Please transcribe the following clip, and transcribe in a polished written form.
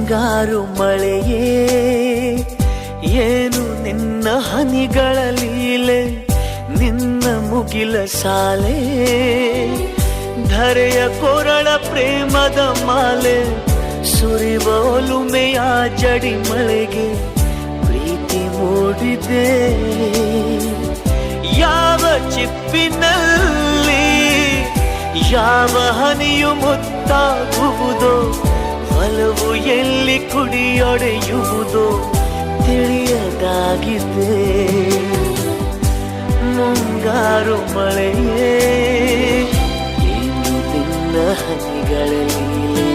ಮುಂಗಾರು ಮಳೆಯೇ ಏನು ನಿನ್ನ ಹನಿಗಳ ಲೀಲೆ, ನಿನ್ನ ಮುಗಿಲ ಸಾಲೆ ಧರೆಯ ಕೊರಳ ಪ್ರೇಮದ ಮಾಲೆ, ಸುರಿವ ಒಲುಮೆಯ ಜಡಿ ಮಳೆಗೆ ಪ್ರೀತಿ ಮೂಡಿದೆ. ಯಾವ ಚಿಪ್ಪಿನಲ್ಲಿ ಯಾವ ಹನಿಯು ಮುತ್ತಾಗುವುದೋ, ಒಲವು ಎಲ್ಲಿ ಕುಡಿಯೊಡೆಯುವುದೋ ತಿಳಿಯದಾಗಿದೆ. ಮುಂಗಾರು ಮಳೆಯೇ ಏನು ನಿನ್ನ ಹನಿಗಳ ಲೀಲೆ.